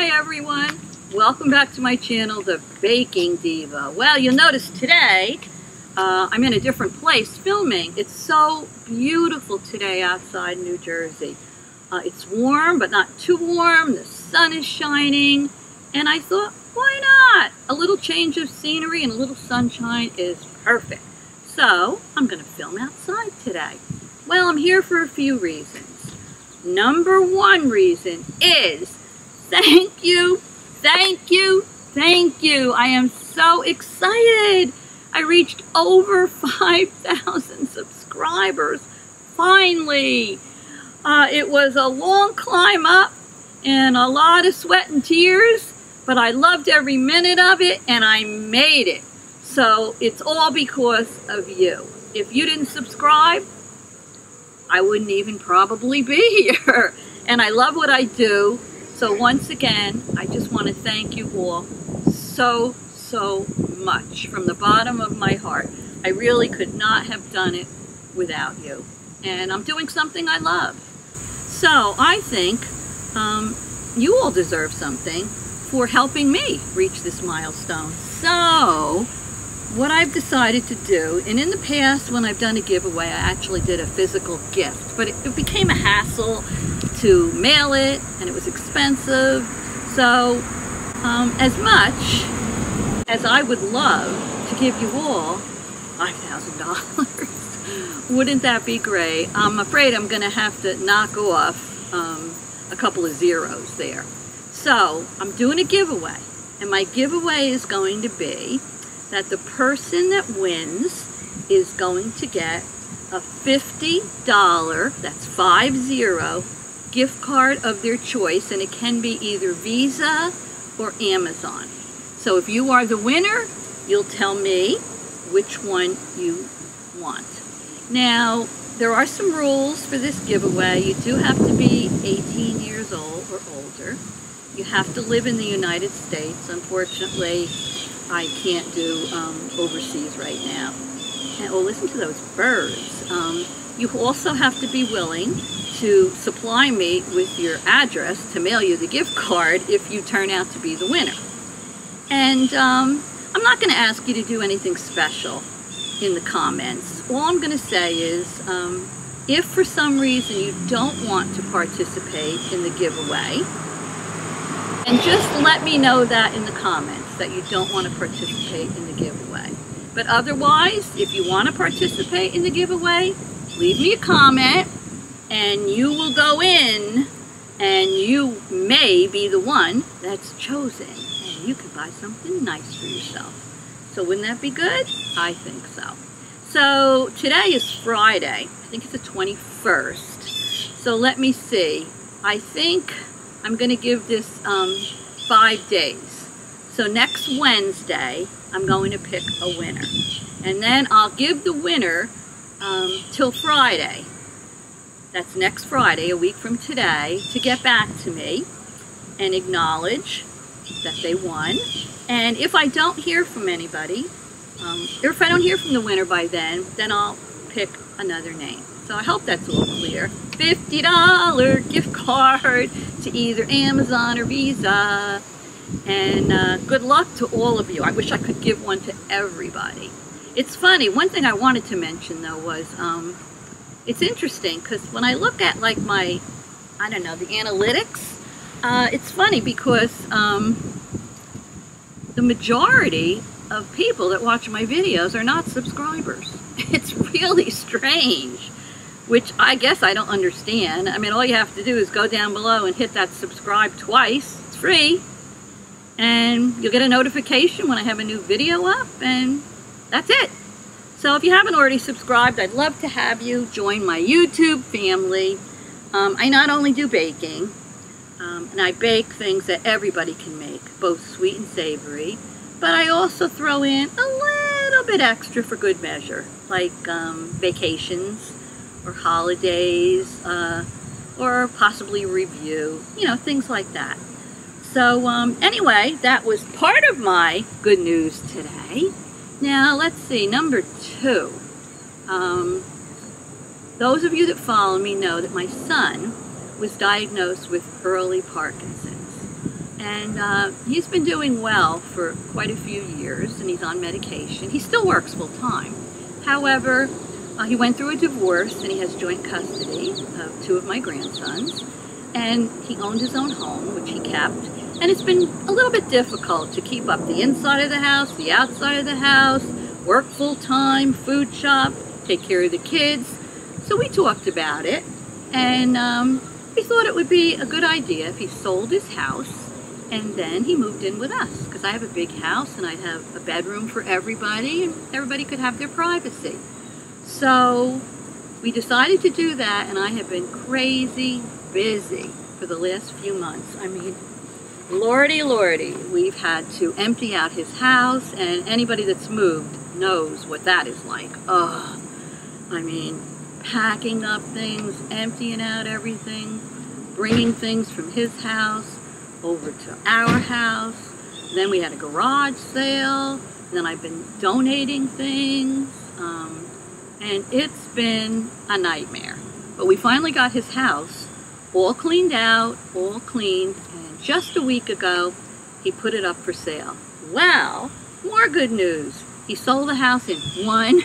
Hi everyone, welcome back to my channel, The Baking Diva. Well, you'll notice today I'm in a different place filming. It's so beautiful today outside New Jersey. It's warm, but not too warm. The sun is shining, and I thought, why not? A little change of scenery and a little sunshine is perfect. So I'm going to film outside today. Well, I'm here for a few reasons. Number one reason is thank you. I am so excited. I reached over 5,000 subscribers. Finally. It was a long climb up and a lot of sweat and tears, but I loved every minute of it and I made it. So it's all because of you. If you didn't subscribe, I wouldn't even probably be here. And I love what I do. So once again, I just want to thank you all so much from the bottom of my heart. I really could not have done it without you. And I'm doing something I love. So I think you all deserve something for helping me reach this milestone. So what I've decided to do, and in the past when I've done a giveaway, I actually did a physical gift, but it became a hassle to mail it, and it was expensive. So as much as I would love to give you all $5,000, wouldn't that be great? I'm afraid I'm going to have to knock off a couple of zeros there. So I'm doing a giveaway, and my giveaway is going to be that the person that wins is going to get a $50, that's 50, gift card of their choice, and it can be either Visa or Amazon. So if you are the winner, you'll tell me which one you want. Now, there are some rules for this giveaway. You do have to be 18 years old or older. You have to live in the United States. Unfortunately, I can't do overseas right now. And, oh, listen to those birds. You also have to be willing to supply me with your address to mail you the gift card if you turn out to be the winner. And I'm not going to ask you to do anything special in the comments. All I'm going to say is if for some reason you don't want to participate in the giveaway, and just let me know that in the comments that you don't want to participate in the giveaway. But otherwise, if you want to participate in the giveaway, leave me a comment and you will go in and you may be the one that's chosen, and you can buy something nice for yourself. So wouldn't that be good? I think so. So today is Friday. I think it's the 21st. So let me see. I think I'm going to give this 5 days. So next Wednesday, I'm going to pick a winner. And then I'll give the winner till Friday. That's next Friday, a week from today, to get back to me and acknowledge that they won. And if I don't hear from anybody, or if I don't hear from the winner by then I'll pick another name. So I hope that's all clear. $50 gift card to either Amazon or Visa. And good luck to all of you. I wish I could give one to everybody. It's funny, one thing I wanted to mention though was, it's interesting because when I look at like my, I don't know, the analytics, it's funny because the majority of people that watch my videos are not subscribers. It's really strange, which I guess I don't understand. I mean, all you have to do is go down below and hit that subscribe twice. It's free. And you'll get a notification when I have a new video up, and that's it. So if you haven't already subscribed, I'd love to have you join my YouTube family. I not only do baking, and I bake things that everybody can make, both sweet and savory, but I also throw in a little bit extra for good measure, like vacations or holidays, or possibly review, you know, things like that. So anyway, that was part of my good news today. Now let's see, number 2. Those of you that follow me know that my son was diagnosed with early Parkinson's. And he's been doing well for quite a few years, and he's on medication. He still works full time. However, he went through a divorce, and he has joint custody of 2 of my grandsons. And he owned his own home, which he kept. And it's been a little bit difficult to keep up the inside of the house, the outside of the house, work full time, food shop, take care of the kids. So we talked about it, and we thought it would be a good idea if he sold his house and then he moved in with us, because I have a big house and I'd have a bedroom for everybody and everybody could have their privacy. So we decided to do that, and I have been crazy busy for the last few months. I mean, lordy, lordy, we've had to empty out his house, and anybody that's moved knows what that is like. Oh, I mean, packing up things, emptying out everything, bringing things from his house over to our house. Then we had a garage sale. Then I've been donating things, and it's been a nightmare. But we finally got his house all cleaned out, all cleaned, and just a week ago, he put it up for sale. Well, more good news. He sold the house in 1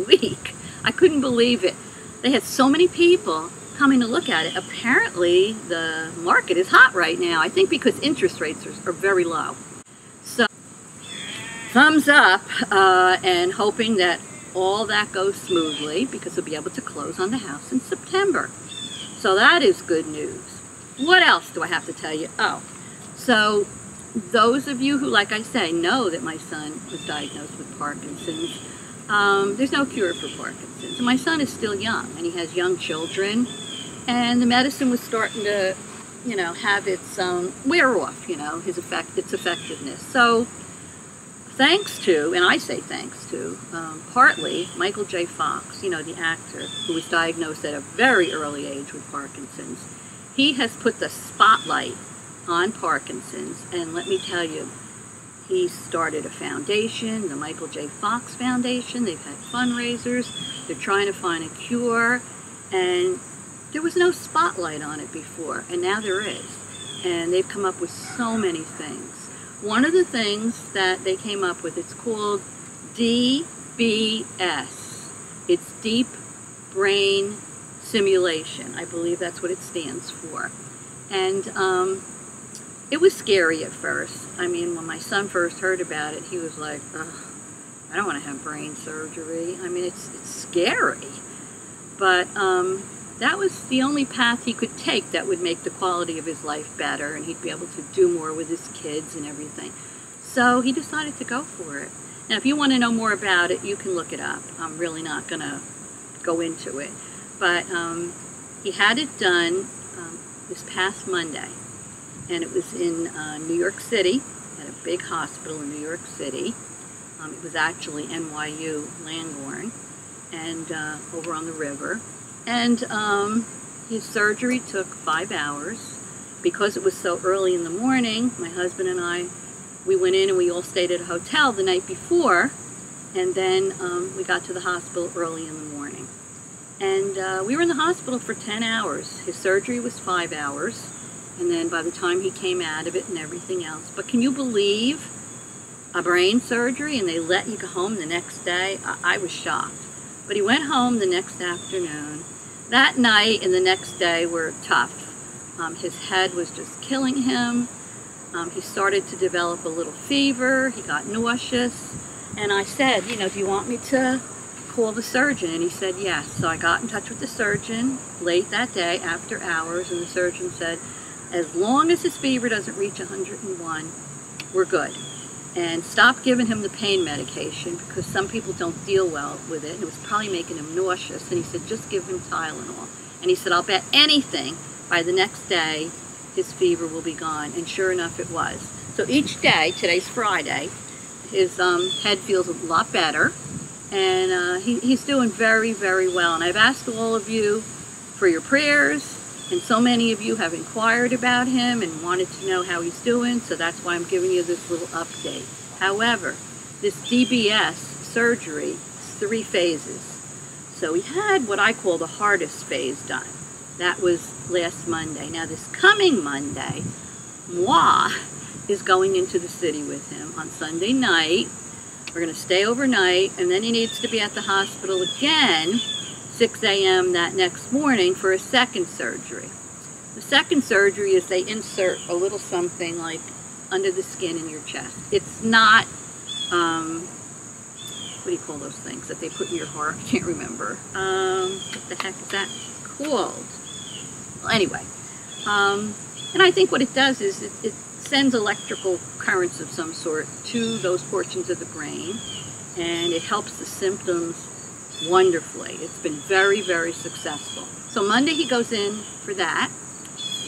week. I couldn't believe it. They had so many people coming to look at it. Apparently, the market is hot right now. I think because interest rates are very low. So, thumbs up, and hoping that all that goes smoothly, because we'll be able to close on the house in September. So that is good news. What else do I have to tell you? Oh, so those of you who, like I say, know that my son was diagnosed with Parkinson's, there's no cure for Parkinson's. And my son is still young, and he has young children, and the medicine was starting to, you know, have its wear off, you know, its effectiveness. So thanks to, and I say thanks to, partly Michael J. Fox, you know, the actor who was diagnosed at a very early age with Parkinson's. He has put the spotlight on Parkinson's, and let me tell you, he started a foundation, the Michael J. Fox Foundation. They've had fundraisers. They're trying to find a cure, and there was no spotlight on it before, and now there is. And they've come up with so many things. One of the things that they came up with, it's called DBS. It's Deep Brain Simulation. I believe that's what it stands for. And it was scary at first. I mean, when my son first heard about it, he was like, ugh, I don't want to have brain surgery. I mean, it's scary. But that was the only path he could take that would make the quality of his life better, and he'd be able to do more with his kids and everything. So he decided to go for it. Now, if you want to know more about it, you can look it up. I'm really not going to go into it. But he had it done this past Monday, and it was in New York City, at a big hospital in New York City. It was actually NYU Langorn, and over on the river. And his surgery took 5 hours. Because it was so early in the morning, my husband and I, we went in and we all stayed at a hotel the night before, and then we got to the hospital early in the morning. And we were in the hospital for 10 hours. His surgery was 5 hours, and then by the time he came out of it and everything else. But can you believe a brain surgery and they let you go home the next day? I was shocked. But he went home the next afternoon. That night and the next day were tough. His head was just killing him. He started to develop a little fever. He got nauseous. And I said, you know, do you want me to call the surgeon? And he said yes. So I got in touch with the surgeon late that day after hours, and the surgeon said, as long as his fever doesn't reach 101, we're good. And stop giving him the pain medication, because some people don't deal well with it. It was probably making him nauseous. And he said, just give him Tylenol. And he said, I'll bet anything by the next day his fever will be gone. And sure enough, it was. So each day, today's Friday, his head feels a lot better. And he's doing very, very well. And I've asked all of you for your prayers. And so many of you have inquired about him and wanted to know how he's doing, so that's why I'm giving you this little update. However, this DBS surgery is 3 phases. So he had what I call the hardest phase done. That was last Monday. Now this coming Monday, is going into the city with him on Sunday night. We're going to stay overnight, and then he needs to be at the hospital again 6 a.m. that next morning for a second surgery. The second surgery is they insert a little something like under the skin in your chest. It's not, what do you call those things that they put in your heart? I can't remember. What the heck is that called? Well, anyway, and I think what it does is it sends electrical currents of some sort to those portions of the brain, and it helps the symptoms wonderfully. It's been very, very successful. So Monday he goes in for that,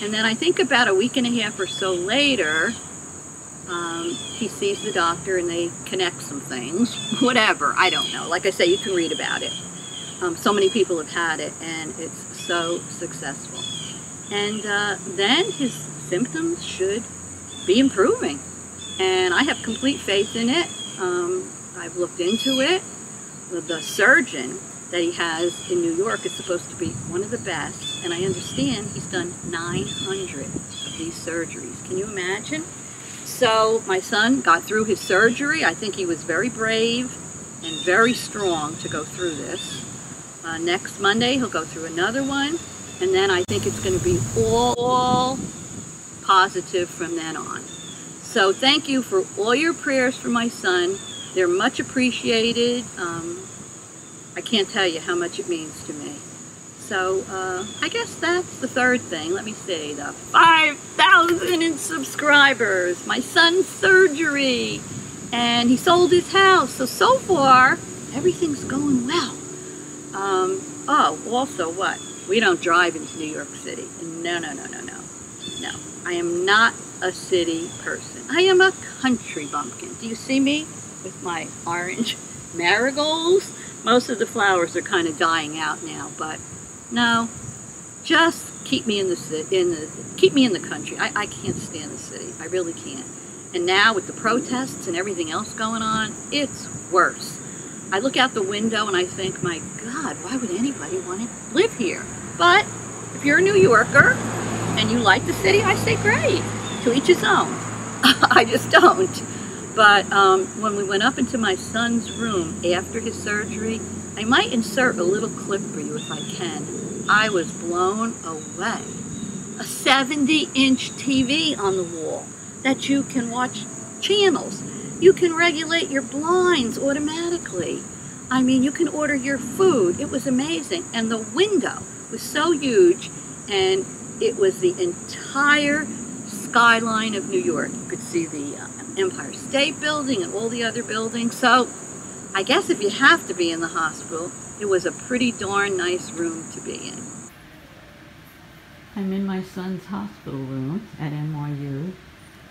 and then I think about a week and a half or so later, he sees the doctor and they connect some things, whatever, I don't know. Like I say, you can read about it. So many people have had it, and it's so successful. And then his symptoms should be improving, and I have complete faith in it. I've looked into it. The surgeon that he has in New York is supposed to be one of the best, and I understand he's done 900 of these surgeries. Can you imagine? So my son got through his surgery. I think he was very brave and very strong to go through this. Next Monday he'll go through another one, and then I think it's going to be all positive from then on. So thank you for all your prayers for my son. They're much appreciated. I can't tell you how much it means to me. So I guess that's the third thing. Let me see, the 5,000 subscribers, my son's surgery, and he sold his house. So far, everything's going well. Oh, also what? We don't drive into New York City. No. No, I am not a city person. I am a country bumpkin. Do you see me with my orange marigolds? Most of the flowers are kind of dying out now, but no, just keep me in the country. I can't stand the city. I really can't. And now with the protests and everything else going on, it's worse. I look out the window and I think, my God, why would anybody want to live here? But if you're a New Yorker and you like the city, I say great. To each his own. I just don't. But when we went up into my son's room after his surgery, I might insert a little clip for you if I can. I was blown away. A 70-inch TV on the wall that you can watch channels. You can regulate your blinds automatically. I mean, you can order your food. It was amazing. And the window was so huge, and it was the entire skyline of New York. You could see the Empire State Building and all the other buildings. So I guess if you have to be in the hospital, it was a pretty darn nice room to be in. I'm in my son's hospital room at NYU,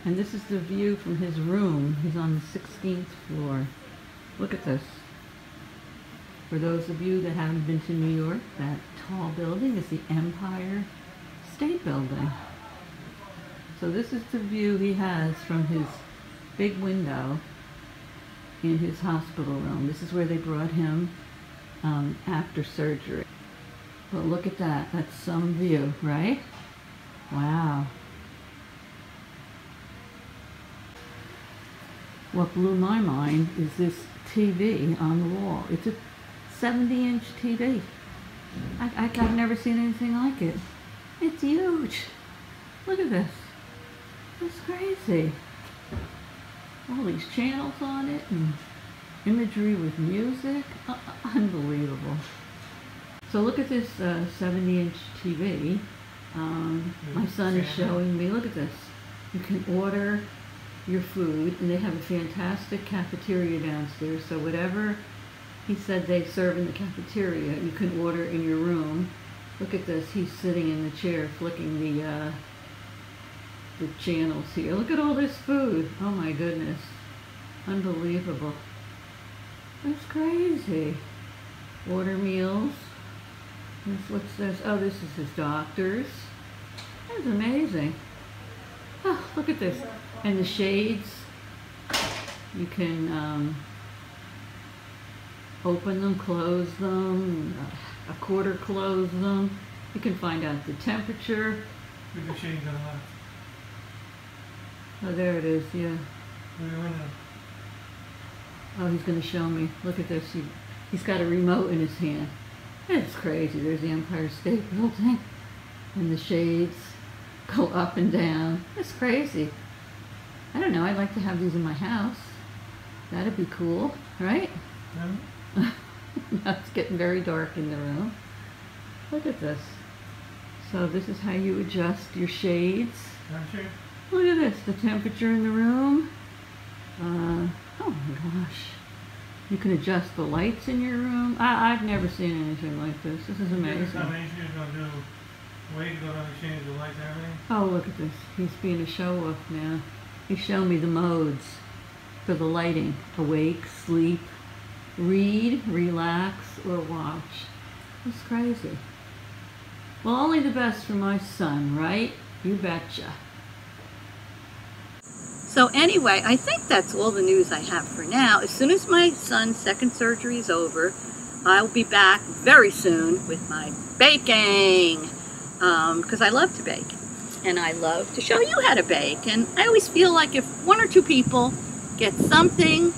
and this is the view from his room. He's on the 16th floor. Look at this. For those of you that haven't been to New York, that tall building is the Empire State Building. So this is the view he has from his big window in his hospital room. This is where they brought him after surgery. But look at that. That's some view, right? Wow. What blew my mind is this TV on the wall. It's a 70-inch TV. I've never seen anything like it. It's huge. Look at this. It's crazy. All these channels on it and imagery with music. Unbelievable. So look at this 70-inch TV. My son is showing me, look at this. You can order your food, and they have a fantastic cafeteria downstairs, so whatever he said they serve in the cafeteria, you can order in your room. Look at this, he's sitting in the chair flicking the channels here. Look at all this food. Oh my goodness. Unbelievable. That's crazy. Order meals. What's this? Oh, this is his doctor's. That's amazing. Oh, look at this. And the shades, you can open them, close them, a quarter close them. You can find out the temperature. With the shades on the left. Oh, there it is, yeah. Oh, he's going to show me. Look at this. He's got a remote in his hand. It's crazy. There's the Empire State Building. And the shades go up and down. It's crazy. I don't know. I'd like to have these in my house. That'd be cool, right? Yeah. Now it's getting very dark in the room. Look at this. So this is how you adjust your shades. Look at this. The temperature in the room. Oh my gosh. You can adjust the lights in your room. I've never seen anything like this. This is amazing. Oh, look at this. He's being a show-off now. He's showing me the modes for the lighting. Awake, sleep, read, relax, or watch. It's crazy. Well, only the best for my son, right? You betcha. So anyway, I think that's all the news I have for now. As soon as my son's second surgery is over, I'll be back very soon with my baking. Because I love to bake. And I love to show you how to bake. And I always feel like if one or two people get something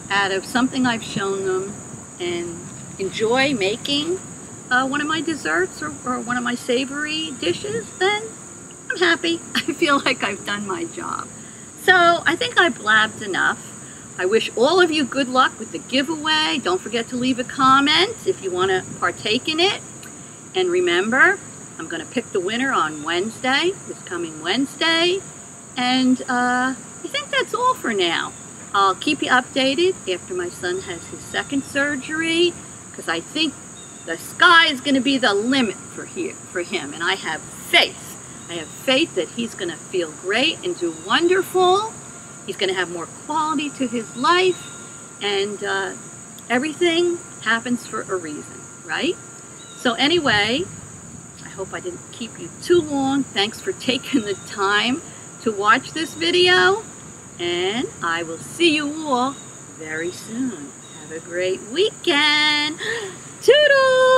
out of something I've shown them and enjoy making one of my desserts or one of my savory dishes, then I'm happy. I feel like I've done my job. So I think I blabbed enough. I wish all of you good luck with the giveaway. Don't forget to leave a comment if you want to partake in it. And remember, I'm going to pick the winner on Wednesday, this coming Wednesday. And I think that's all for now. I'll keep you updated after my son has his second surgery, because I think the sky is going to be the limit for him. And I have faith. I have faith that he's going to feel great and do wonderful. He's going to have more quality to his life. And everything happens for a reason, right? So anyway, I hope I didn't keep you too long. Thanks for taking the time to watch this video. And I will see you all very soon. Have a great weekend. Toodles!